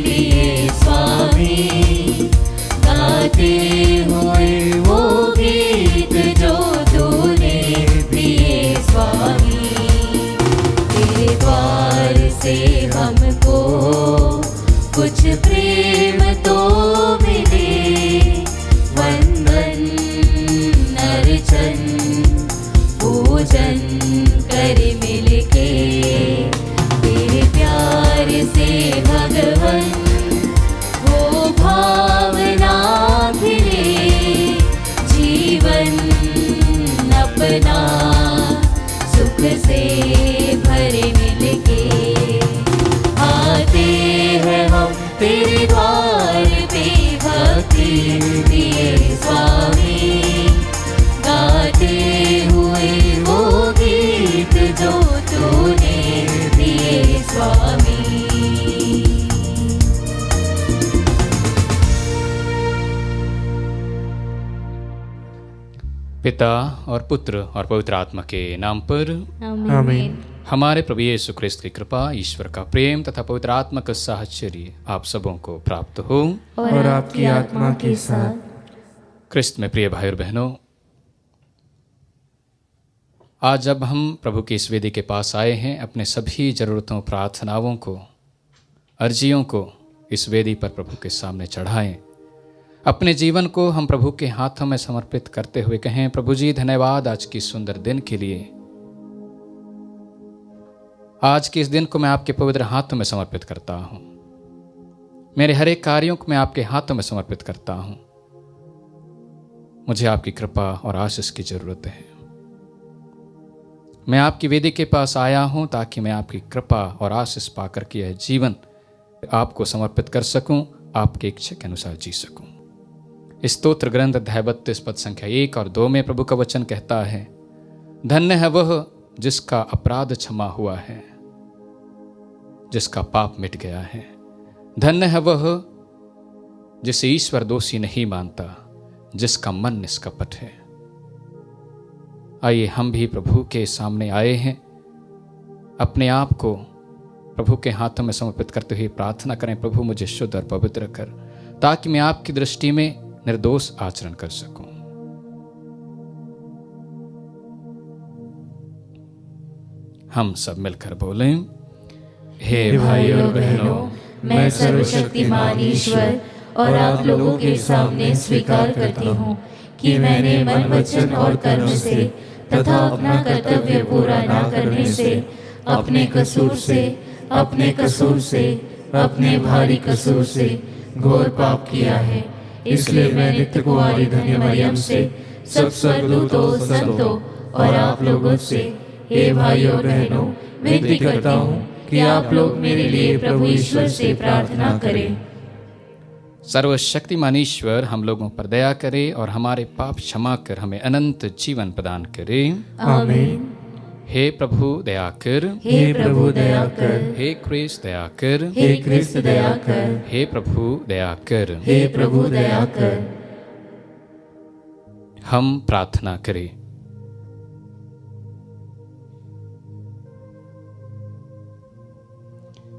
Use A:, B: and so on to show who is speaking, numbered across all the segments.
A: लिए स्वामी, गाते हुए वो गीत जो तूने दिए स्वामी। तेरे द्वार से हमको कुछ प्रेम तो मिले, वंदन अर्चन पूजन कर मिलके। तेरे प्यार से भगवन वो भावना खिले, जीवन अपना सुख से भरे मिलके। आते हैं हम तेरे द्वार पे भक्ति दिए स्वामी, गाते हुए वो गीत जो तूने दिए स्वामी।
B: पिता और पुत्र और पवित्र आत्मा के नाम पर
C: आमीन।
B: हमारे प्रभु यीशु ख्रिस्त की कृपा, ईश्वर का प्रेम तथा पवित्र आत्मा का साहचर्य आप सबों को प्राप्त हो
C: और आपकी आत्मा के साथ।
B: ख्रिस्त में प्रिय भाई और बहनों, आज जब हम प्रभु की इस वेदी के पास आए हैं, अपने सभी ज़रूरतों, प्रार्थनाओं को, अर्जियों को इस वेदी पर प्रभु के सामने चढ़ाएं। अपने जीवन को हम प्रभु के हाथों में समर्पित करते हुए कहें, प्रभु जी धन्यवाद आज की सुंदर दिन के लिए। आज के इस दिन को मैं आपके पवित्र हाथों में समर्पित करता हूं। मेरे हर एक कार्यों को मैं आपके हाथों में समर्पित करता हूं। मुझे आपकी कृपा और आशीष की जरूरत है। मैं आपकी वेदी के पास आया हूं ताकि मैं आपकी कृपा और आशीष पाकर के यह जीवन आपको समर्पित कर सकूं, आपके इच्छा के अनुसार जी सकूं। इस स्तोत्र ग्रंथ अध्याय 32 पद संख्या 1 और 2 में प्रभु का वचन कहता है, धन्य है वह जिसका अपराध क्षमा हुआ है, जिसका पाप मिट गया है। धन्य है वह जिसे ईश्वर दोषी नहीं मानता, जिसका मन निष्कपट है। आइए हम भी प्रभु के सामने आए हैं, अपने आप को प्रभु के हाथों में समर्पित करते हुए प्रार्थना करें, प्रभु मुझे शुद्ध और पवित्र कर, ताकि मैं आपकी दृष्टि में निर्दोष आचरण कर सकूं। हम सब मिलकर बोलें, हे भाई और बहनों,
A: मैं सर्वशक्तिमान ईश्वर और आप लोगों के सामने स्वीकार करती हूँ कि मैंने मन, वचन और कर्म से तथा अपना कर्तव्य पूरा न करने से, अपने कसूर से, अपने भारी कसूर से घोर पाप किया है। इसलिए मैं नित्य कुंवारी धन्य मरियम से, सब स्वर्गदूतों, संतों और आप लोगों से, हे भाइयों और बहनों, विनती करता हूँ कि आप लोग मेरे लिए प्रभु ईश्वर से प्रार्थना करें।
B: सर्वशक्तिमान ईश्वर हम लोगों पर दया करे और हमारे पाप क्षमा कर हमें अनंत जीवन प्रदान करे।
A: आमीन।
B: हे प्रभु दया कर,
A: हे प्रभु दया कर,
B: हे क्रिस्त दया कर,
A: हे क्रिस्त दया कर,
B: हे प्रभु दया कर।
A: हे प्रभु दया कर।
B: हम प्रार्थना करें।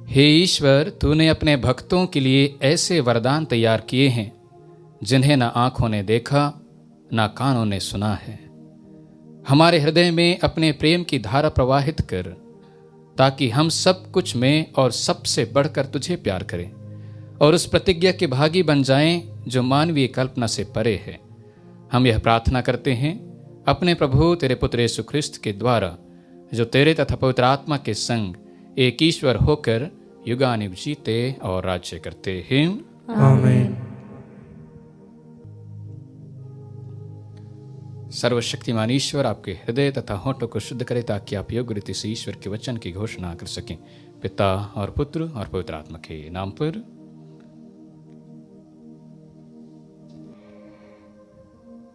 B: हे ईश्वर, तूने अपने भक्तों के लिए ऐसे वरदान तैयार किए हैं जिन्हें न आंखों ने देखा न कानों ने सुना है। हमारे हृदय में अपने प्रेम की धारा प्रवाहित कर, ताकि हम सब कुछ में और सबसे बढ़कर तुझे प्यार करें और उस प्रतिज्ञा के भागी बन जाएं जो मानवीय कल्पना से परे है। हम यह प्रार्थना करते हैं अपने प्रभु तेरे पुत्र यीशु ख्रिस्त के द्वारा, जो तेरे तथा पवित्र आत्मा के संग एक ईश्वर होकर युगानुयुग जीते और राज्य करते हैं।
C: आमीन।
B: सर्वशक्तिमान ईश्वर आपके हृदय तथा होठों को शुद्ध करे, ताकि आप योग्य रीति से ईश्वर के वचन की घोषणा कर सकें। पिता और पुत्र और पवित्र आत्मा के नाम पर।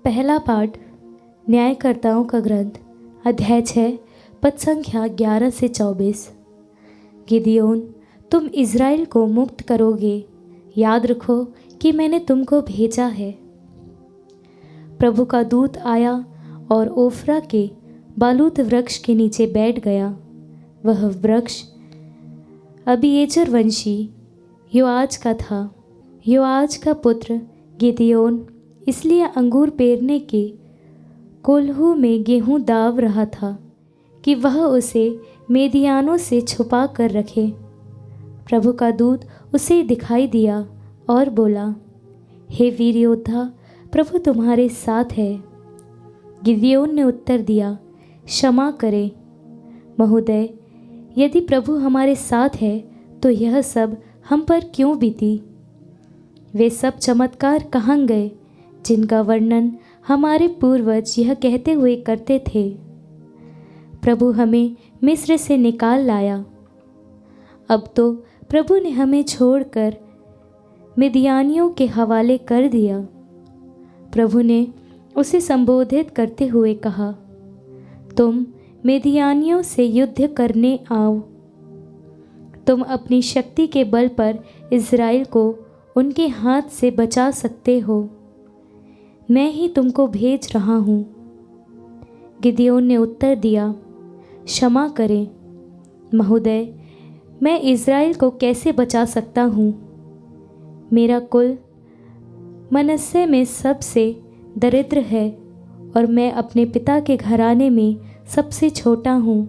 D: पहला पाठ न्यायकर्ताओं का ग्रंथ अध्याय 6 पद संख्या 11 से 24। गिदियोन, तुम इज़राइल को मुक्त करोगे, याद रखो कि मैंने तुमको भेजा है। प्रभु का दूत आया और ओफ्रा के बालूत वृक्ष के नीचे बैठ गया। वह वृक्ष अबीएजर वंशी योआज का था। योआज का पुत्र गिदयोन इसलिए अंगूर पेरने के कोल्हू में गेहूं दाव रहा था कि वह उसे मेदियानों से छुपा कर रखे। प्रभु का दूत उसे दिखाई दिया और बोला, हे वीर योद्धा, प्रभु तुम्हारे साथ है। गिदयोन ने उत्तर दिया, क्षमा करें महोदय, यदि प्रभु हमारे साथ है तो यह सब हम पर क्यों बीती? वे सब चमत्कार कहाँ गए जिनका वर्णन हमारे पूर्वज यह कहते हुए करते थे, प्रभु हमें मिस्र से निकाल लाया। अब तो प्रभु ने हमें छोड़कर मिदियानियों के हवाले कर दिया। प्रभु ने उसे संबोधित करते हुए कहा, तुम मिदियानियों से युद्ध करने आओ। तुम अपनी शक्ति के बल पर इज़राइल को उनके हाथ से बचा सकते हो। मैं ही तुमको भेज रहा हूँ। गिदयोन ने उत्तर दिया, क्षमा करें महोदय, मैं इज़राइल को कैसे बचा सकता हूँ? मेरा कुल मनस्से में सबसे दरिद्र है और मैं अपने पिता के घराने में सबसे छोटा हूँ।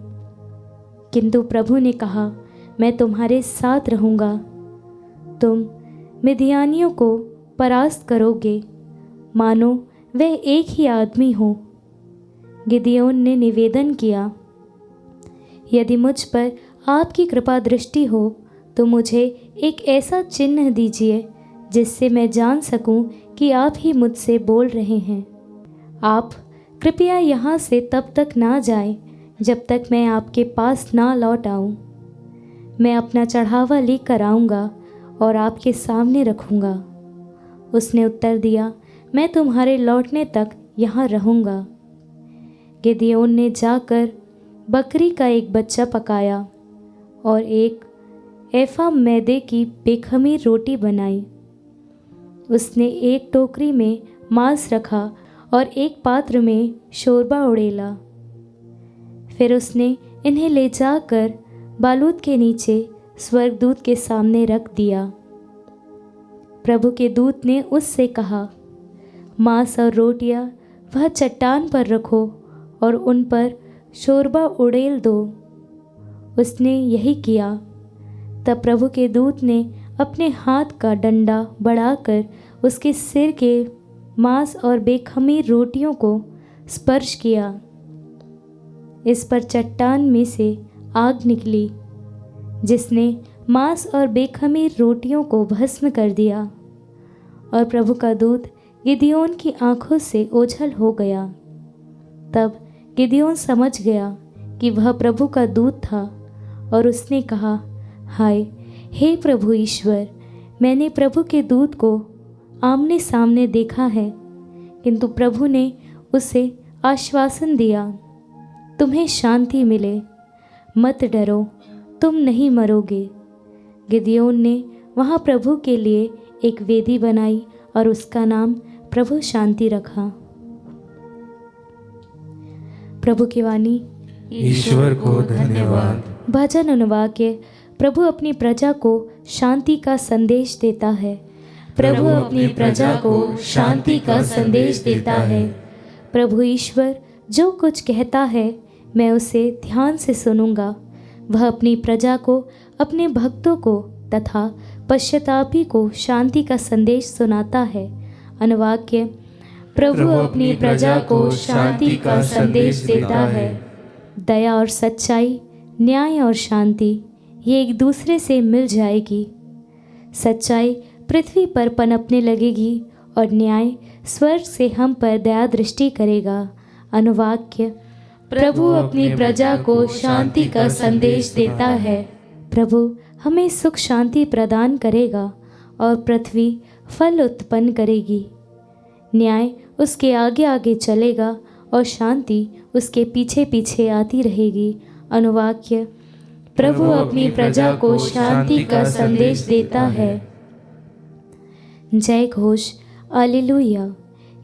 D: किंतु प्रभु ने कहा, मैं तुम्हारे साथ रहूँगा। तुम मिदियानियों को परास्त करोगे, मानो वह एक ही आदमी हो। गिदयोन ने निवेदन किया, यदि मुझ पर आपकी कृपा दृष्टि हो तो मुझे एक ऐसा चिन्ह दीजिए जिससे मैं जान सकूं कि आप ही मुझसे बोल रहे हैं। आप कृपया यहाँ से तब तक ना जाएं जब तक मैं आपके पास ना लौट आऊँ। मैं अपना चढ़ावा लेकर आऊँगा और आपके सामने रखूँगा। उसने उत्तर दिया, मैं तुम्हारे लौटने तक यहाँ रहूँगा। गिदयोन ने जाकर बकरी का एक बच्चा पकाया और एक एफा मैदे की बेखमीर रोटी बनाई। उसने एक टोकरी में मांस रखा और एक पात्र में शोरबा उड़ेला। फिर उसने इन्हें ले जाकर बालूत के नीचे स्वर्गदूत के सामने रख दिया। प्रभु के दूत ने उससे कहा, मांस और रोटियां वह चट्टान पर रखो और उन पर शोरबा उड़ेल दो। उसने यही किया। तब प्रभु के दूत ने अपने हाथ का डंडा बढ़ाकर उसके सिर के मांस और बेखमीर रोटियों को स्पर्श किया। इस पर चट्टान में से आग निकली जिसने मांस और बेखमीर रोटियों को भस्म कर दिया, और प्रभु का दूत गिदयोन की आंखों से ओझल हो गया। तब गिदयोन समझ गया कि वह प्रभु का दूत था और उसने कहा, हाय हे प्रभु ईश्वर, मैंने प्रभु के दूत को आमने सामने देखा है। किंतु प्रभु ने उसे आश्वासन दिया, तुम्हें शांति मिले, मत डरो, तुम नहीं मरोगे। गिदयोन ने वहाँ प्रभु के लिए एक वेदी बनाई और उसका नाम प्रभु शांति रखा। प्रभु की वाणी।
C: ईश्वर को धन्यवाद।
D: भजन अनुवाक्य। प्रभु अपनी प्रजा को शांति का संदेश देता है। प्रभु अपनी प्रजा को शांति का संदेश देता है। प्रभु ईश्वर जो कुछ कहता है मैं उसे ध्यान से सुनूंगा। वह अपनी प्रजा को, अपने भक्तों को तथा पश्चातापी को शांति का संदेश सुनाता है। अनुवाक्य। प्रभु अपनी प्रजा को शांति का संदेश देता है। दया और सच्चाई, न्याय और शांति ये एक दूसरे से मिल जाएगी। सच्चाई पृथ्वी पर पनपने लगेगी और न्याय स्वर्ग से हम पर दया दृष्टि करेगा। अनुवाक्य। प्रभु अपनी प्रजा को शांति का संदेश देता है। प्रभु हमें सुख शांति प्रदान करेगा और पृथ्वी फल उत्पन्न करेगी। न्याय उसके आगे आगे चलेगा और शांति उसके पीछे पीछे आती रहेगी। अनुवाक्य। प्रभु अपनी प्रजा को शांति का संदेश देता है। जय घोष। हालेलुया।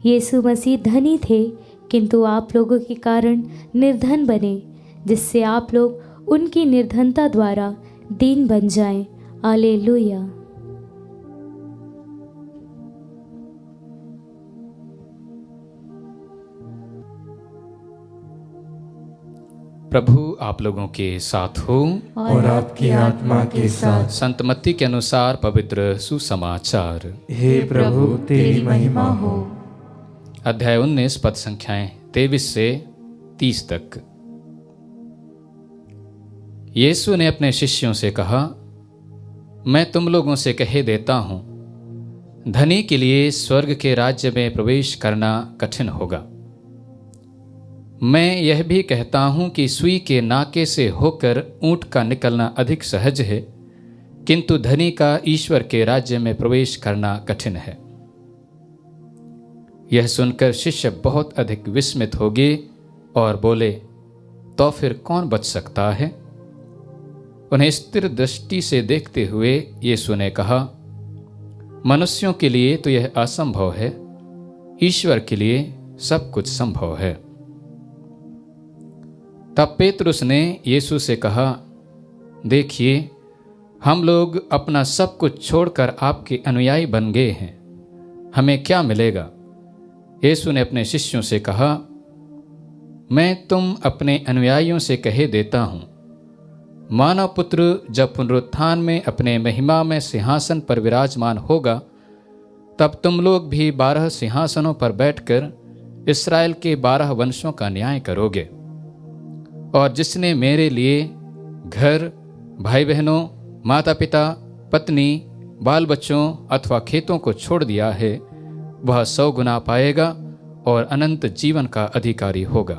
D: यीशु मसीह धनी थे किंतु आप लोगों के कारण निर्धन बने, जिससे आप लोग उनकी निर्धनता द्वारा दीन बन जाएं। हालेलुया।
B: प्रभु आप लोगों के साथ हो
C: और आपकी आत्मा के साथ।
B: संत मत्ती के अनुसार पवित्र सुसमाचार।
C: हे प्रभु तेरी महिमा हो।
B: अध्याय 19 पद संख्याएं 23 से 30 तक। यीशु ने अपने शिष्यों से कहा, मैं तुम लोगों से कह देता हूं, धनी के लिए स्वर्ग के राज्य में प्रवेश करना कठिन होगा। मैं यह भी कहता हूं कि सुई के नाके से होकर ऊंट का निकलना अधिक सहज है, किंतु धनी का ईश्वर के राज्य में प्रवेश करना कठिन है। यह सुनकर शिष्य बहुत अधिक विस्मित हो गए और बोले, तो फिर कौन बच सकता है? उन्हें स्थिर दृष्टि से देखते हुए यीशु ने कहा, मनुष्यों के लिए तो यह असंभव है, ईश्वर के लिए सब कुछ संभव है। तब पेतरुस ने यीशु से कहा, देखिए, हम लोग अपना सब कुछ छोड़कर आपके अनुयायी बन गए हैं, हमें क्या मिलेगा? यीशु ने अपने शिष्यों से कहा, मैं तुम अपने अनुयायियों से कह देता हूं, मानव पुत्र जब पुनरुत्थान में अपने महिमा में सिंहासन पर विराजमान होगा, तब तुम लोग भी 12 सिंहासनों पर बैठकर इस्राएल के 12 वंशों का न्याय करोगे। और जिसने मेरे लिए घर, भाई बहनों, माता पिता, पत्नी, बाल बच्चों अथवा खेतों को छोड़ दिया है, वह 100 गुना पाएगा और अनंत जीवन का अधिकारी होगा।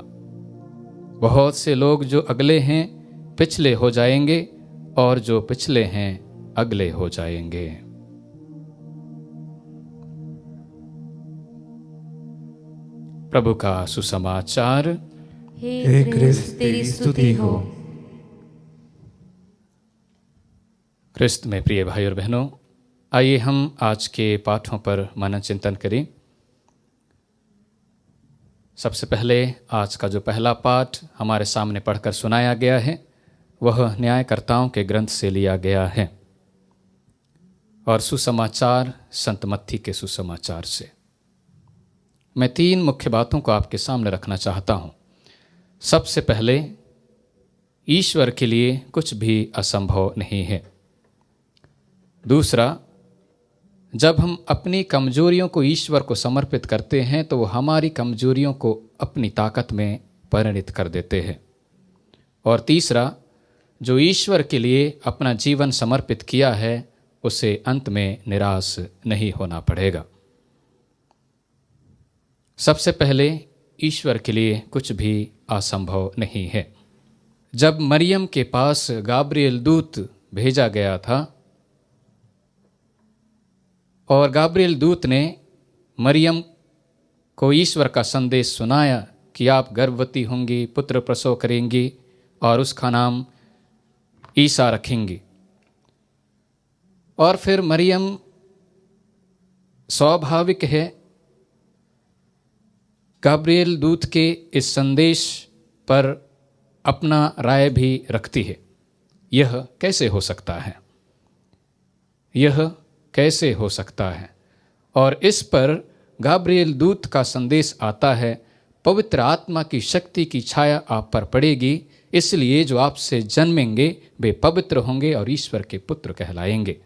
B: बहुत से लोग जो अगले हैं पिछले हो जाएंगे और जो पिछले हैं अगले हो जाएंगे। प्रभु का सुसमाचार।
C: हे क्रिस्त तेरी स्तुति हो।
B: क्रिस्त में प्रिय भाई और बहनों, आइए हम आज के पाठों पर मनन चिंतन करें। सबसे पहले आज का जो पहला पाठ हमारे सामने पढ़कर सुनाया गया है, वह न्यायकर्ताओं के ग्रंथ से लिया गया है और सुसमाचार संत मत्ती के सुसमाचार से। मैं 3 मुख्य बातों को आपके सामने रखना चाहता हूं। सबसे पहले, ईश्वर के लिए कुछ भी असंभव नहीं है। दूसरा, जब हम अपनी कमजोरियों को ईश्वर को समर्पित करते हैं तो वो हमारी कमजोरियों को अपनी ताकत में परिणित कर देते हैं। और तीसरा, जो ईश्वर के लिए अपना जीवन समर्पित किया है, उसे अंत में निराश नहीं होना पड़ेगा। सबसे पहले, ईश्वर के लिए कुछ भी असंभव नहीं है। जब मरियम के पास गाब्रिएल दूत भेजा गया था और गाब्रिएल दूत ने मरियम को ईश्वर का संदेश सुनाया कि आप गर्भवती होंगी, पुत्र प्रसव करेंगी और उसका नाम ईसा रखेंगी। और फिर मरियम, स्वाभाविक है, गाब्रिएल दूत के इस संदेश पर अपना राय भी रखती है। यह कैसे हो सकता है? यह कैसे हो सकता है? और इस पर गाब्रिएल दूत का संदेश आता है, पवित्र आत्मा की शक्ति की छाया आप पर पड़ेगी, इसलिए जो आपसे जन्मेंगे वे पवित्र होंगे और ईश्वर के पुत्र कहलाएंगे।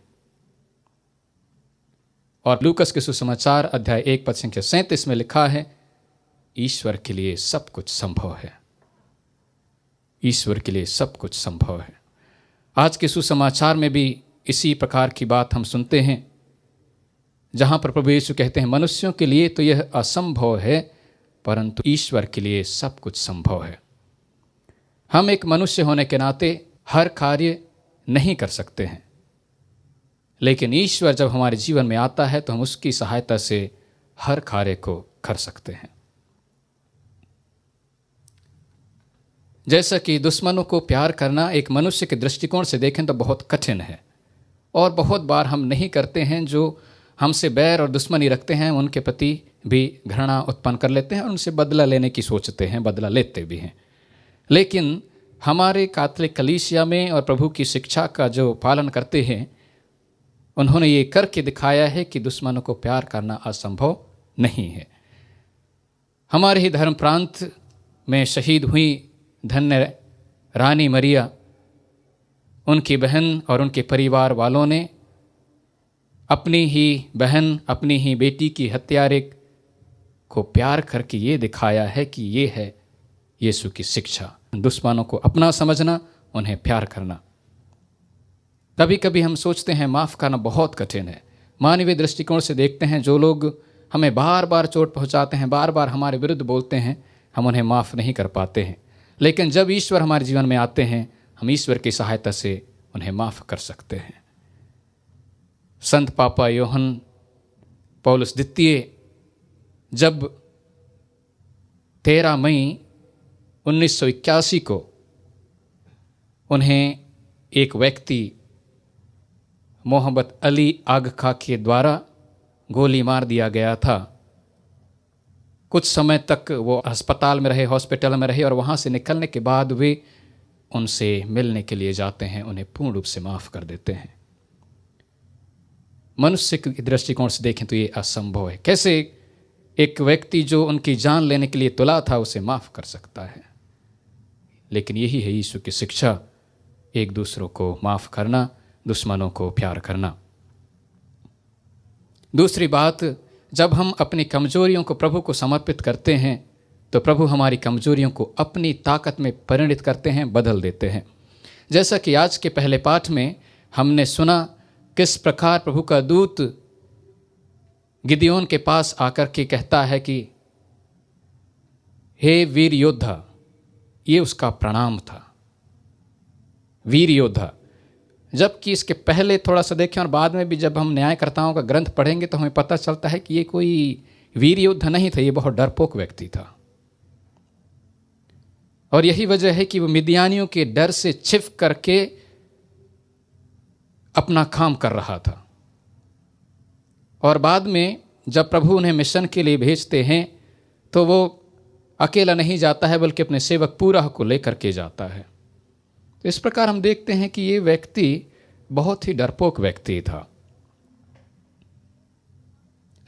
B: और लूकस के सुसमाचार अध्याय 1 पद संख्या 37 में लिखा है, ईश्वर के लिए सब कुछ संभव है। ईश्वर के लिए सब कुछ संभव है। आज के सुसमाचार में भी इसी प्रकार की बात हम सुनते हैं, जहां पर प्रभु यीशु कहते हैं, मनुष्यों के लिए तो यह असंभव है, परंतु ईश्वर के लिए सब कुछ संभव है। हम एक मनुष्य होने के नाते हर कार्य नहीं कर सकते हैं, लेकिन ईश्वर जब हमारे जीवन में आता है तो हम उसकी सहायता से हर कार्य को कर सकते हैं। जैसा कि दुश्मनों को प्यार करना एक मनुष्य के दृष्टिकोण से देखें तो बहुत कठिन है, और बहुत बार हम नहीं करते हैं। जो हमसे बैर और दुश्मनी रखते हैं उनके प्रति भी घृणा उत्पन्न कर लेते हैं और उनसे बदला लेने की सोचते हैं, बदला लेते भी हैं। लेकिन हमारे कैथोलिक कलीसिया में और प्रभु की शिक्षा का जो पालन करते हैं, उन्होंने ये करके दिखाया है कि दुश्मनों को प्यार करना असंभव नहीं है। हमारे ही धर्म प्रांत में शहीद हुई धन्य रानी मरिया, उनकी बहन और उनके परिवार वालों ने अपनी ही बहन, अपनी ही बेटी की हत्यारे को प्यार करके ये दिखाया है कि ये है यीशु की शिक्षा। दुश्मनों को अपना समझना, उन्हें प्यार करना। कभी कभी हम सोचते हैं माफ़ करना बहुत कठिन है। मानवीय दृष्टिकोण से देखते हैं, जो लोग हमें बार बार चोट पहुंचाते हैं, बार बार हमारे विरुद्ध बोलते हैं, हम उन्हें माफ़ नहीं कर पाते हैं। लेकिन जब ईश्वर हमारे जीवन में आते हैं, हम ईश्वर की सहायता से उन्हें माफ़ कर सकते हैं। संत पापा यूहन्ना पौलुस द्वितीय जब 13 मई 1981 को उन्हें एक व्यक्ति मोहम्मद अली आगखा के द्वारा गोली मार दिया गया था, कुछ समय तक वो अस्पताल में रहे, हॉस्पिटल में रहे, और वहाँ से निकलने के बाद वे उनसे मिलने के लिए जाते हैं, उन्हें पूर्ण रूप से माफ़ कर देते हैं। मनुष्य के दृष्टिकोण से देखें तो ये असंभव है। कैसे एक व्यक्ति जो उनकी जान लेने के लिए तुला था उसे माफ़ कर सकता है? लेकिन यही है यीशु की शिक्षा, एक दूसरों को माफ़ करना, दुश्मनों को प्यार करना। दूसरी बात, जब हम अपनी कमजोरियों को प्रभु को समर्पित करते हैं तो प्रभु हमारी कमजोरियों को अपनी ताकत में परिणित करते हैं, बदल देते हैं। जैसा कि आज के पहले पाठ में हमने सुना किस प्रकार प्रभु का दूत गिदयोन के पास आकर के कहता है कि हे वीर योद्धा, ये उसका प्रणाम था, वीर योद्धा। जबकि इसके पहले थोड़ा सा देखें और बाद में भी जब हम न्यायकर्ताओं का ग्रंथ पढ़ेंगे तो हमें पता चलता है कि ये कोई वीर योद्धा नहीं था, ये बहुत डरपोक व्यक्ति था। और यही वजह है कि वो मिद्यानियों के डर से छिप करके अपना काम कर रहा था। और बाद में जब प्रभु उन्हें मिशन के लिए भेजते हैं तो वो अकेला नहीं जाता है, बल्कि अपने सेवक पूरा को लेकर के जाता है। तो इस प्रकार हम देखते हैं कि ये व्यक्ति बहुत ही डरपोक व्यक्ति था,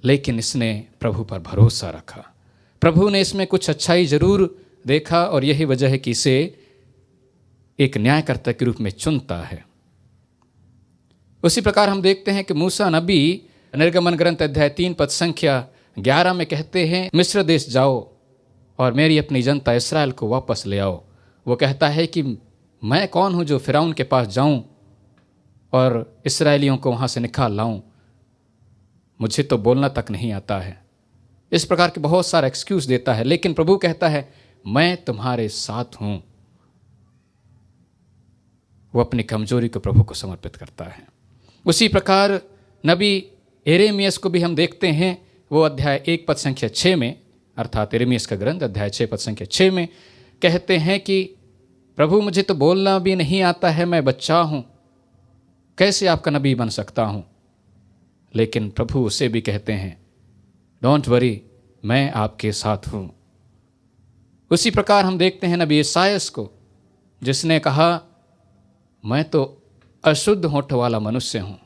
B: लेकिन इसने प्रभु पर भरोसा रखा। प्रभु ने इसमें कुछ अच्छाई जरूर देखा और यही वजह है कि इसे एक न्यायकर्ता के रूप में चुनता है। उसी प्रकार हम देखते हैं कि मूसा नबी निर्गमन ग्रंथ अध्याय 3 पद संख्या 11 में कहते हैं, मिस्र देश जाओ और मेरी अपनी जनता इस्राएल को वापस ले आओ। वो कहता है कि मैं कौन हूँ जो फिरौन के पास जाऊँ और इस्राएलियों को वहाँ से निकाल लाऊं, मुझे तो बोलना तक नहीं आता है। इस प्रकार के बहुत सारा एक्सक्यूज देता है, लेकिन प्रभु कहता है मैं तुम्हारे साथ हूँ। वो अपनी कमजोरी को प्रभु को समर्पित करता है। उसी प्रकार नबी यिर्मयाह को भी हम देखते हैं, वो अध्याय 1 पद संख्या 6 में, अर्थात यिर्मयाह का ग्रंथ अध्याय 6 पद संख्या 6 में कहते हैं कि प्रभु मुझे तो बोलना भी नहीं आता है, मैं बच्चा हूँ, कैसे आपका नबी बन सकता हूँ? लेकिन प्रभु उसे भी कहते हैं डोंट वरी, मैं आपके साथ हूँ। उसी प्रकार हम देखते हैं नबी यशायाह को, जिसने कहा मैं तो अशुद्ध होठ वाला मनुष्य हूँ,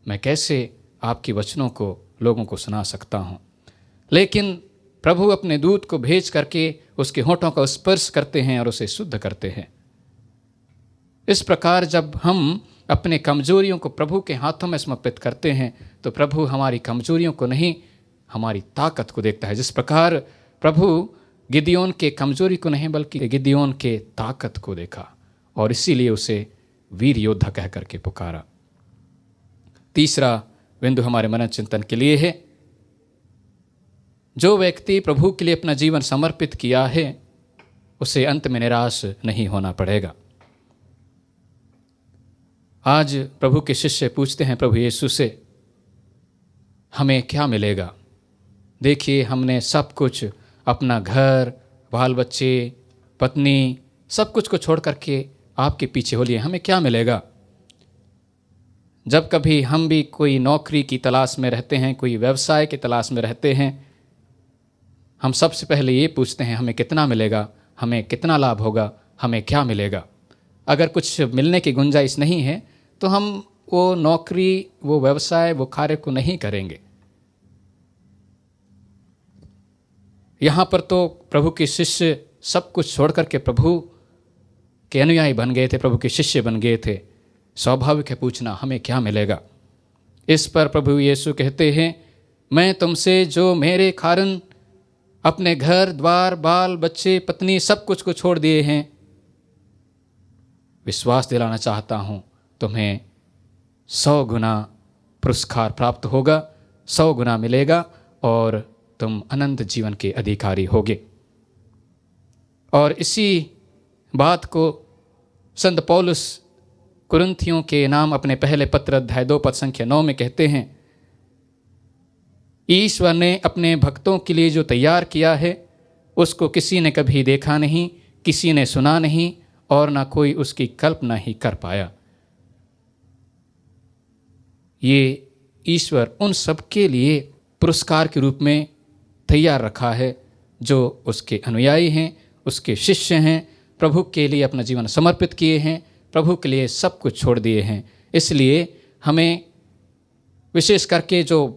B: मैं कैसे आपके वचनों को लोगों को सुना सकता हूँ? लेकिन प्रभु अपने दूत को भेज करके उसके होठों का स्पर्श करते हैं और उसे शुद्ध करते हैं। इस प्रकार जब हम अपने कमजोरियों को प्रभु के हाथों में समर्पित करते हैं तो प्रभु हमारी कमजोरियों को नहीं, हमारी ताकत को देखता है। जिस प्रकार प्रभु गिदयोन के कमजोरी को नहीं बल्कि गिदयोन के ताकत को देखा और इसीलिए उसे वीर योद्धा कह करके पुकारा। तीसरा बिंदु हमारे मनन चिंतन के लिए है, जो व्यक्ति प्रभु के लिए अपना जीवन समर्पित किया है उसे अंत में निराश नहीं होना पड़ेगा। आज प्रभु के शिष्य पूछते हैं प्रभु यीशु से हमें क्या मिलेगा? देखिए हमने सब कुछ, अपना घर, बाल बच्चे, पत्नी, सब कुछ को छोड़ करके आपके पीछे हो लिए, हमें क्या मिलेगा? जब कभी हम भी कोई नौकरी की तलाश में रहते हैं, कोई व्यवसाय की तलाश में रहते हैं, हम सबसे पहले ये पूछते हैं हमें कितना मिलेगा, हमें कितना लाभ होगा, हमें क्या मिलेगा। अगर कुछ मिलने की गुंजाइश नहीं है तो हम वो नौकरी, वो व्यवसाय, वो कार्य को नहीं करेंगे। यहाँ पर तो प्रभु के शिष्य सब कुछ छोड़ करके प्रभु के अनुयायी बन गए थे, प्रभु के शिष्य बन गए थे, स्वाभाविक है पूछना हमें क्या मिलेगा। इस पर प्रभु यीशु कहते हैं, मैं तुमसे जो मेरे कारण अपने घर द्वार बाल बच्चे पत्नी सब कुछ को छोड़ दिए हैं, विश्वास दिलाना चाहता हूँ तुम्हें 100 गुना पुरस्कार प्राप्त होगा, 100 गुना मिलेगा और तुम अनंत जीवन के अधिकारी होगे। और इसी बात को संत पौलुस कुरिन्थियों के नाम अपने पहले पत्र अध्याय 2 पद संख्या 9 में कहते हैं, ईश्वर ने अपने भक्तों के लिए जो तैयार किया है उसको किसी ने कभी देखा नहीं, किसी ने सुना नहीं और ना कोई उसकी कल्पना ही कर पाया। ये ईश्वर उन सब के लिए पुरस्कार के रूप में तैयार रखा है जो उसके अनुयायी हैं, उसके शिष्य हैं, प्रभु के लिए अपना जीवन समर्पित किए हैं, प्रभु के लिए सब कुछ छोड़ दिए हैं। इसलिए हमें विशेष करके जो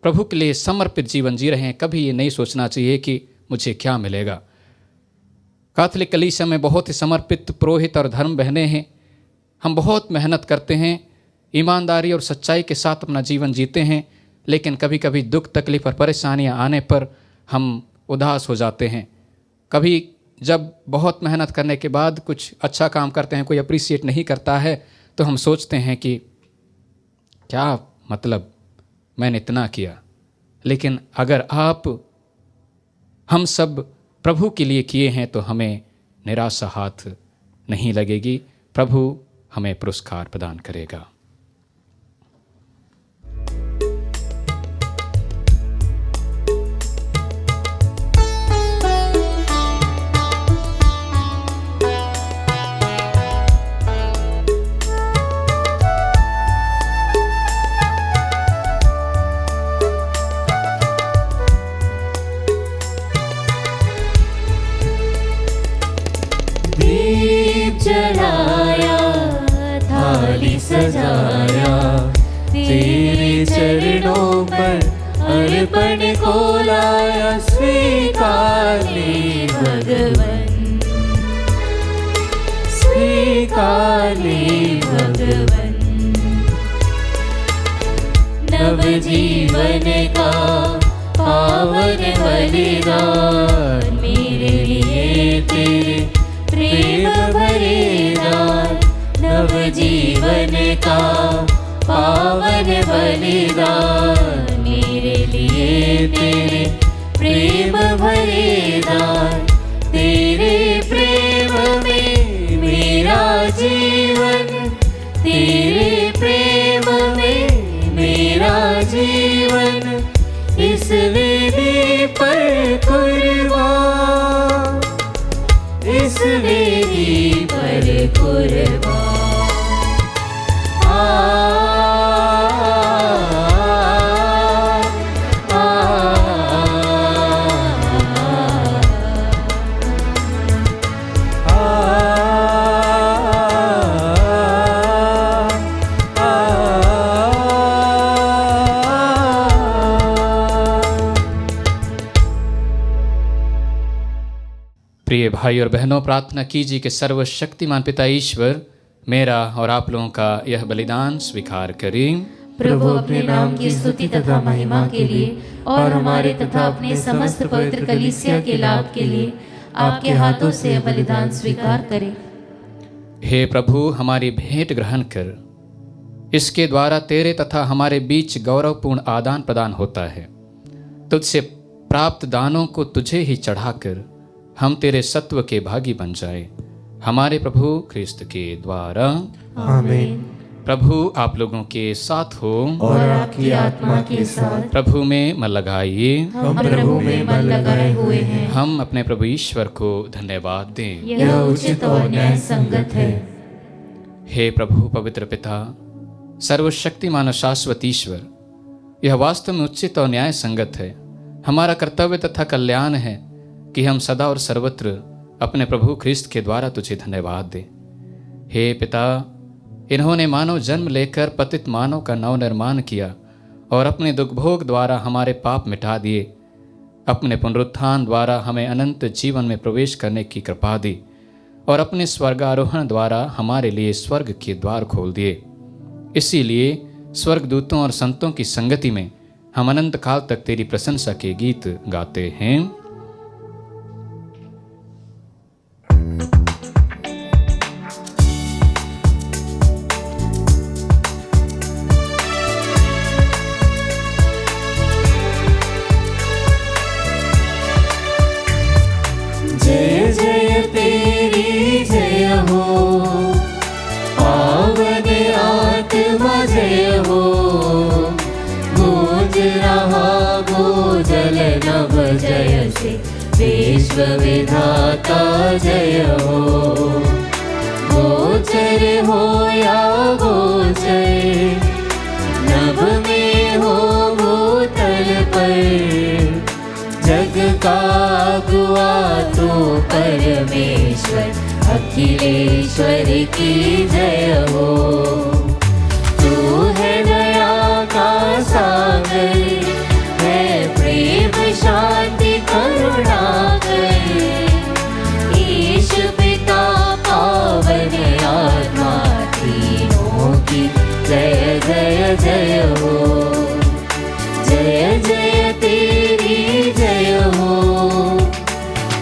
B: प्रभु के लिए समर्पित जीवन जी रहे हैं, कभी ये नहीं सोचना चाहिए कि मुझे क्या मिलेगा। कैथोलिक कलीसिया में बहुत ही समर्पित पुरोहित और धर्म बहने हैं। हम बहुत मेहनत करते हैं, ईमानदारी और सच्चाई के साथ अपना जीवन जीते हैं, लेकिन कभी कभी दुख तकलीफ और परेशानियां आने पर हम उदास हो जाते हैं। कभी जब बहुत मेहनत करने के बाद कुछ अच्छा काम करते हैं, कोई अप्रिशिएट नहीं करता है, तो हम सोचते हैं कि क्या मतलब, मैंने इतना किया। लेकिन अगर आप हम सब प्रभु के लिए किए हैं तो हमें निराशा हाथ नहीं लगेगी, प्रभु हमें पुरस्कार प्रदान करेगा।
A: चढ़ाया थाली सजाया, तेरे चरणों पर अर्पण को लाया, स्वीकार ले भगवन, स्वीकार ले भगवन। नव जीवन का पावन बलिदान, मेरे लिए तेरे प्रेम भरे दान। नव जीवन का पावन बलिदान, मेरे लिए तेरे प्रेम भरे दान। तेरे प्रेम में मेरा जीवन, तेरे प्रेम में मेरा जीवन, इस वेदी पर कुर्बान, इस वेदी पर कुर्बान।
B: प्रिय भाई और बहनों, प्रार्थना कीजिए कि सर्वशक्तिमान पिता ईश्वर मेरा और आप लोगों का यह बलिदान स्वीकार करें।
A: प्रभु अपने नाम की स्तुति तथा महिमा के लिए और हमारे तथा अपने समस्त पवित्र कलीसिया के लाभ के लिए आपके हाथों से यह बलिदान स्वीकार करें।
B: हे प्रभु, हमारी भेंट ग्रहण कर, इसके द्वारा तेरे तथा हमारे बीच गौरवपूर्ण आदान प्रदान होता है। तुझसे प्राप्त दानों को तुझे ही चढ़ाकर हम तेरे सत्व के भागी बन जाए, हमारे प्रभु ख्रिस्त के द्वारा।
C: आमीन।
B: प्रभु आप लोगों के साथ हो
A: और आपकी आत्मा के साथ।
B: प्रभु में मन लगाइए,
A: हम प्रभु में मन लगाए हुए हैं।
B: हम अपने प्रभु ईश्वर को धन्यवाद दें।
A: यह उचित और न्याय संगत है।
B: हे प्रभु पवित्र पिता, सर्वशक्तिमान शाश्वत ईश्वर, यह वास्तव में उचित और न्याय संगत है। हमारा कर्तव्य तथा कल्याण है कि हम सदा और सर्वत्र अपने प्रभु ख्रिस्त के द्वारा तुझे धन्यवाद दें। हे पिता, इन्होंने मानव जन्म लेकर पतित मानव का नव निर्माण किया और अपने दुखभोग द्वारा हमारे पाप मिटा दिए। अपने पुनरुत्थान द्वारा हमें अनंत जीवन में प्रवेश करने की कृपा दी और अपने स्वर्गारोहण द्वारा हमारे लिए स्वर्ग के द्वार खोल दिए। इसीलिए स्वर्गदूतों और संतों की संगति में हम अनंत काल तक तेरी प्रशंसा के गीत गाते हैं।
C: जय जय तेरी जय हो, पावन आत्मा जय हो, गूंज रहा भूजल नभ जय से विश्व विधाता जय हो। गोचर हो या गोचर, नभ में हो भूतल पर, जग का गुआ तो परमेश्वर अखिलेश्वर की जय हो। तू है दया का सागर, है प्रेम शांति करुणा कर, ईश पिता पावन आत्मा तीनों की जय जय जय हो। जय जय तेरी जय हो,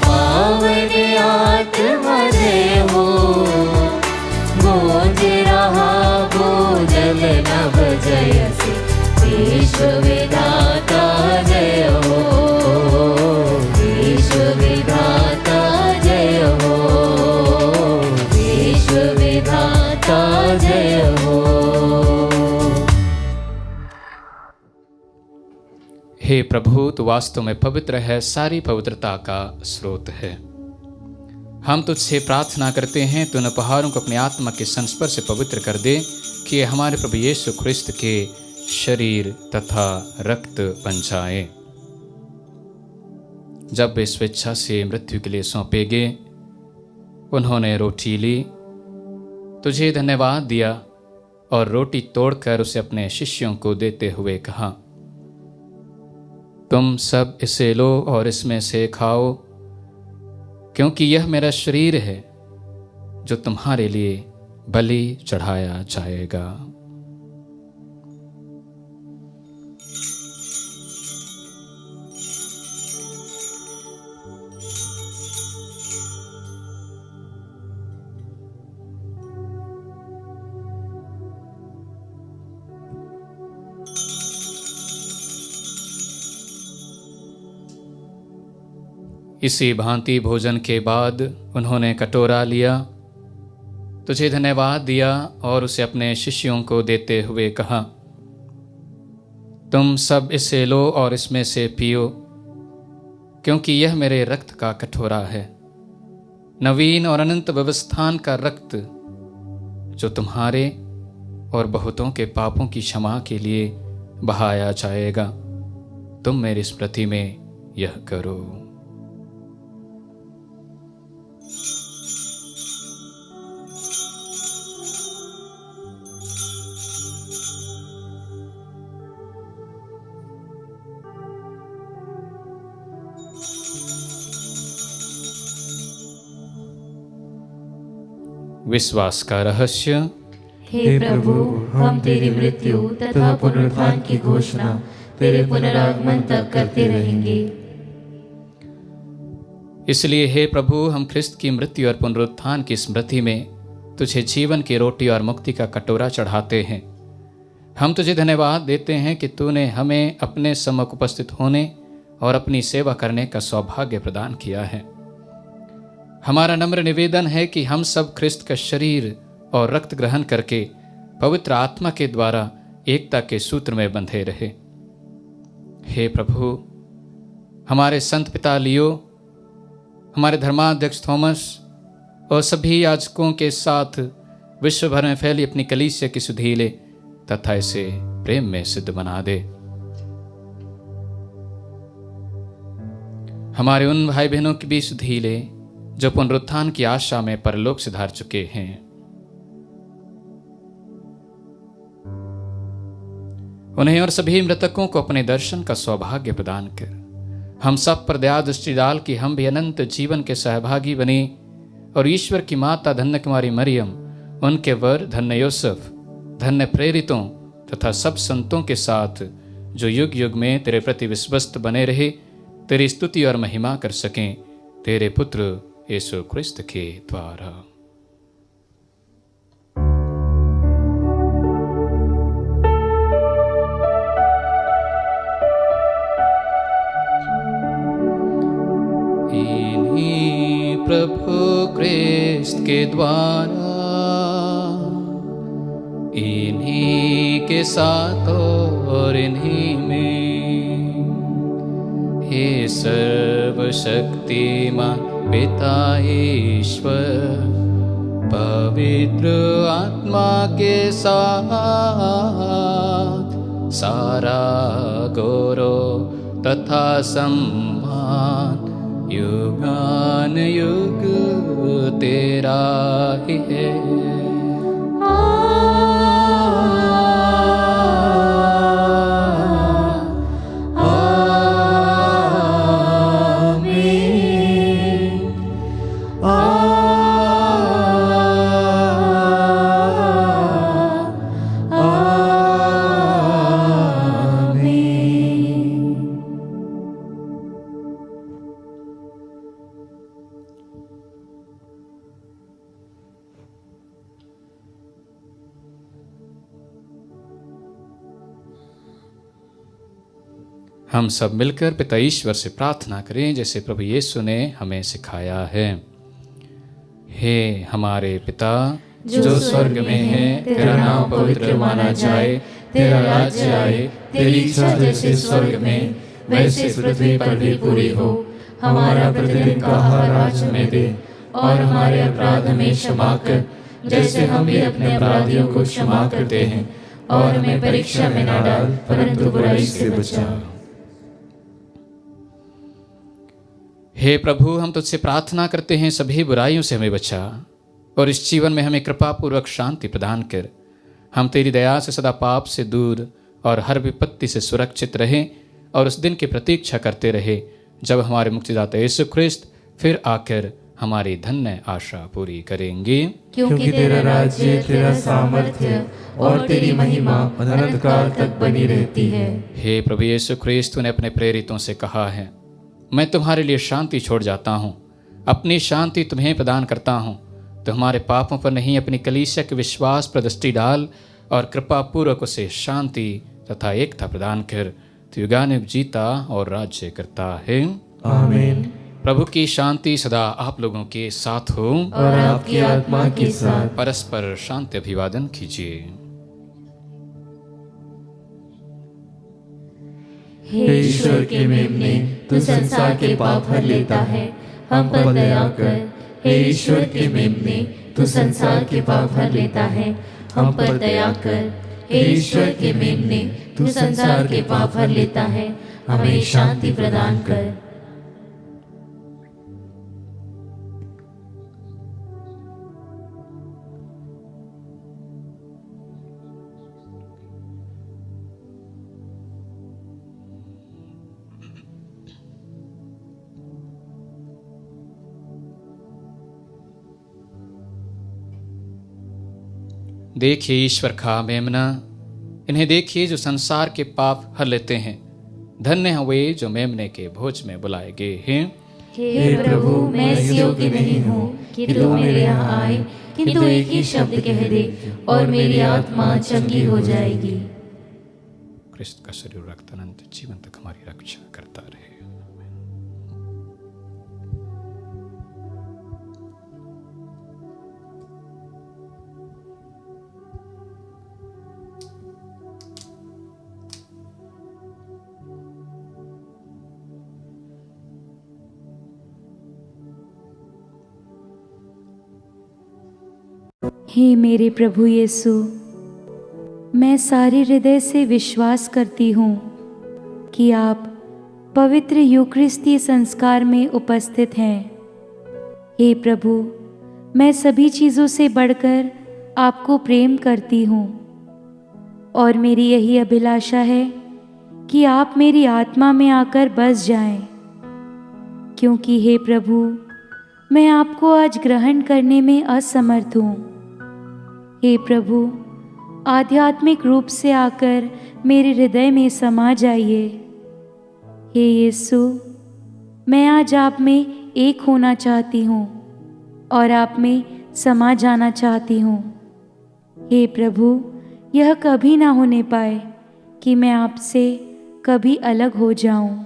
C: पावन आत्मा जय हो, गूंज रहा भूजल नभ जय से विश्व विधाता जय हो। विश्व विधाता जय हो, विश्व विधाता जय हो।
B: हे प्रभु, तू वास्तव में पवित्र है, सारी पवित्रता का स्रोत है। हम तुझसे प्रार्थना करते हैं, तू इन उपहारों को अपनी आत्मा के संस्पर्श से पवित्र कर दे कि ये हमारे प्रभु यीशु ख्रिस्त के शरीर तथा रक्त बन जाए। जब वे स्वेच्छा से मृत्यु के लिए सौंपे गए, उन्होंने रोटी ली, तुझे धन्यवाद दिया और रोटी तोड़कर उसे अपने शिष्यों को देते हुए कहा, तुम सब इसे लो और इसमें से खाओ, क्योंकि यह मेरा शरीर है जो तुम्हारे लिए बलि चढ़ाया जाएगा। इसी भांति भोजन के बाद उन्होंने कटोरा लिया, तुझे धन्यवाद दिया और उसे अपने शिष्यों को देते हुए कहा, तुम सब इसे लो और इसमें से पियो, क्योंकि यह मेरे रक्त का कटोरा है, नवीन और अनंत व्यवस्थान का रक्त, जो तुम्हारे और बहुतों के पापों की क्षमा के लिए बहाया जाएगा। तुम मेरी स्मृति में यह करो। विश्वास का रहस्य।
A: हे प्रभु, हम तेरी मृत्यु तथा पुनरुत्थान की घोषणा तेरे पुनरागमन तक करते रहेंगे।
B: इसलिए हे प्रभु, हम ख्रिस्त की मृत्यु और पुनरुत्थान की स्मृति में तुझे जीवन की रोटी और मुक्ति का कटोरा चढ़ाते हैं। हम तुझे धन्यवाद देते हैं कि तूने हमें अपने सम्मुख उपस्थित होने और अपनी सेवा करने का सौभाग्य प्रदान किया है। हमारा नम्र निवेदन है कि हम सब ख्रिस्त का शरीर और रक्त ग्रहण करके पवित्र आत्मा के द्वारा एकता के सूत्र में बंधे रहे। हे प्रभु, हमारे संत पिता लियो, हमारे धर्माध्यक्ष थॉमस और सभी याजकों के साथ विश्व भर में फैली अपनी कलीसिया की सुधि ले तथा इसे प्रेम में सिद्ध बना दे। हमारे उन भाई बहनों की भी सुधि ले जो पुनरुत्थान की आशा में परलोक सिधार चुके हैं। उन्हें और सभी मृतकों को अपने दर्शन का सौभाग्य प्रदान कर हम सब पर दया दृष्टि डाल कि हम भी अनंत जीवन के सहभागी बने और ईश्वर की माता धन्य कुमारी मरियम, उनके वर धन्य यूसुफ, धन्य प्रेरितों तथा सब संतों के साथ जो युग युग में तेरे प्रति विश्वस्त बने रहे, तेरी स्तुति और महिमा कर सकें तेरे पुत्र यीशु क्रिस्त के द्वारा। इन्हीं प्रभु क्रिस्त के द्वारा, इन्हीं के साथ और इन्हीं में, हे सर्वशक्तिमान पिता ईश्वर, पवित्र आत्मा के साथ सारा गौरव तथा सम्मान युगान युग तेरा ही है। हम सब मिलकर पिता ईश्वर से प्रार्थना करें जैसे प्रभु यीशु ने हमें सिखाया है। हे हमारे पिता जो स्वर्ग में है, तेरा नाम पवित्र माना जाए, तेरा राज्य आए, तेरी इच्छा जैसे स्वर्ग में वैसे पृथ्वी पर भी पूरी हो। हमारा प्रतिदिन का आहार आज हमें दे, और हमारे अपराध हमें क्षमा कर जैसे हम भी अपने अपराधियों को क्षमा करते हैं, और हमें परीक्षा में न डाल परंतु बुराई से बचा। हे प्रभु, हम तुझसे प्रार्थना करते हैं सभी बुराइयों से हमें बचा, और इस जीवन में हमें कृपा पूर्वक शांति प्रदान कर। हम तेरी दया से सदा पाप से दूर और हर विपत्ति से सुरक्षित रहें, और उस दिन की प्रतीक्षा करते रहे जब हमारे मुक्तिदाता यीशु ख्रिस्त फिर आकर हमारी धन्य आशा पूरी करेंगे।
C: क्योंकि तेरा राज्य, तेरा सामर्थ्य और तेरी महिमा अनंत काल तक बनी रहती है।
B: हे प्रभु यीशु ख्रिस्त, तूने अपने प्रेरितों से कहा है, मैं तुम्हारे लिए शांति छोड़ जाता हूँ, अपनी शांति तुम्हें प्रदान करता हूँ। तो हमारे पापों पर नहीं, अपनी कलीसिया के विश्वास पर दृष्टि डाल और कृपा पूर्वक उसे शांति तथा एकता प्रदान कर। तो युगानुयुग जीता और राज्य करता है।
C: आमीन।
B: प्रभु की शांति सदा आप लोगों के साथ हो
C: और आपकी आत्मा के साथ।
B: परस्पर शांति अभिवादन कीजिए।
C: हे ईश्वर के मेमने, तू संसार के पाप हर लेता है, हम पर दया कर। हे ईश्वर के मेमने, तू संसार के पाप हर लेता है, हम पर दया कर। हे ईश्वर के मेमने, तू संसार के पाप हर लेता है, हमें शांति प्रदान कर।
B: देखिए ईश्वर का मेमना, इन्हें देखिए जो संसार के पाप हर लेते हैं। धन्य हैं वे जो मेमने के भोज में बुलाए गए हैं।
C: हे प्रभु, मैं इस योग्य नहीं हूँ कि तू मेरे यहाँ आए, किंतु एक ही शब्द कह दे और मेरी आत्मा चंगी हो जाएगी।
B: क्रिस्त का शरीर रक्त अनंत जीवन तक हमारी रक्षा करता रहे।
D: हे मेरे प्रभु यीशु, मैं सारे हृदय से विश्वास करती हूँ कि आप पवित्र यूकरिस्तीय संस्कार में उपस्थित हैं। हे प्रभु, मैं सभी चीज़ों से बढ़कर आपको प्रेम करती हूँ, और मेरी यही अभिलाषा है कि आप मेरी आत्मा में आकर बस जाएं, क्योंकि हे प्रभु,
E: मैं आपको आज ग्रहण करने में असमर्थ हूँ। हे प्रभु, आध्यात्मिक रूप से आकर मेरे हृदय में समा जाइए। हे यीशु, मैं आज आप में एक होना चाहती हूँ और आप में समा जाना चाहती हूँ। हे प्रभु, यह कभी ना होने पाए कि मैं आपसे कभी अलग हो जाऊं।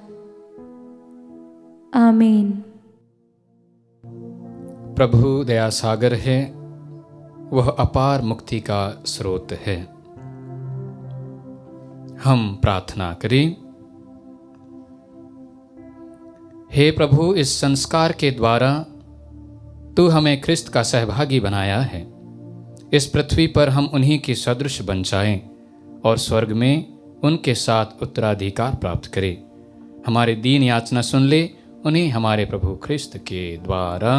E: आमीन।
B: प्रभु दया सागर है, वह अपार मुक्ति का स्रोत है। हम प्रार्थना करें। हे प्रभु, इस संस्कार के द्वारा तू हमें ख्रिस्त का सहभागी बनाया है। इस पृथ्वी पर हम उन्हीं की सदृश बन जाएं और स्वर्ग में उनके साथ उत्तराधिकार प्राप्त करें। हमारे दीन याचना सुन ले, उन्हें हमारे प्रभु ख्रिस्त के द्वारा।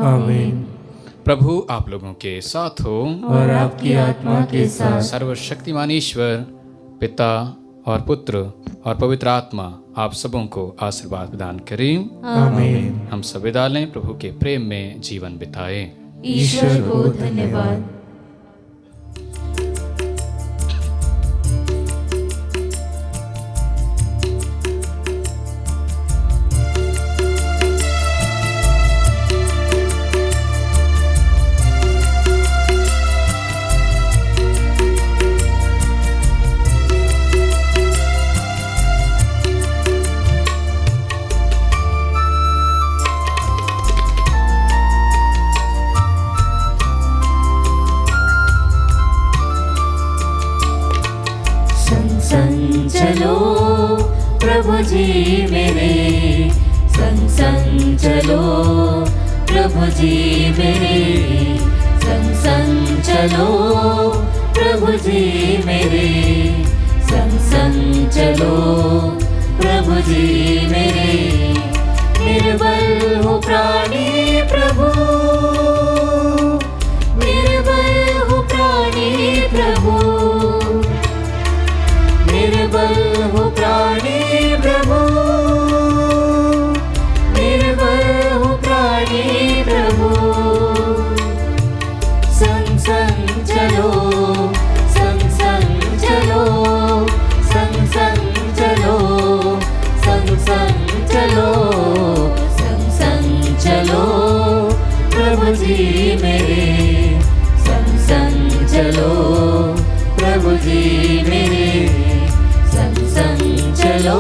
C: आमीन।
B: प्रभु आप लोगों के साथ हो
C: और आपकी आत्मा के साथ।
B: सर्वशक्तिमान ईश्वर पिता और पुत्र और पवित्र आत्मा आप सबों को आशीर्वाद प्रदान करें।
C: आमीन।
B: हम सब विदा लें, प्रभु के प्रेम में जीवन बिताएं।
A: ईश्वर को धन्यवाद। चलो प्रभु जी मेरे, संग संग चलो प्रभु जी मेरे, संग संग चलो प्रभु जी मेरे, संग संग चलो प्रभु जी मेरे। निर्बल हो प्राणी प्रभु, निर्बल हो प्राणी प्रभु, निर्बल हो प्राणी प्रभु, निर्बल हो प्राणी प्रभु। संग संग चलो, संग संग चलो, संग संग चलो, संग संग चलो, संग संग चलो प्रभु जी मेरे, संग संग चलो प्रभु जी मेरे, संग संग चलो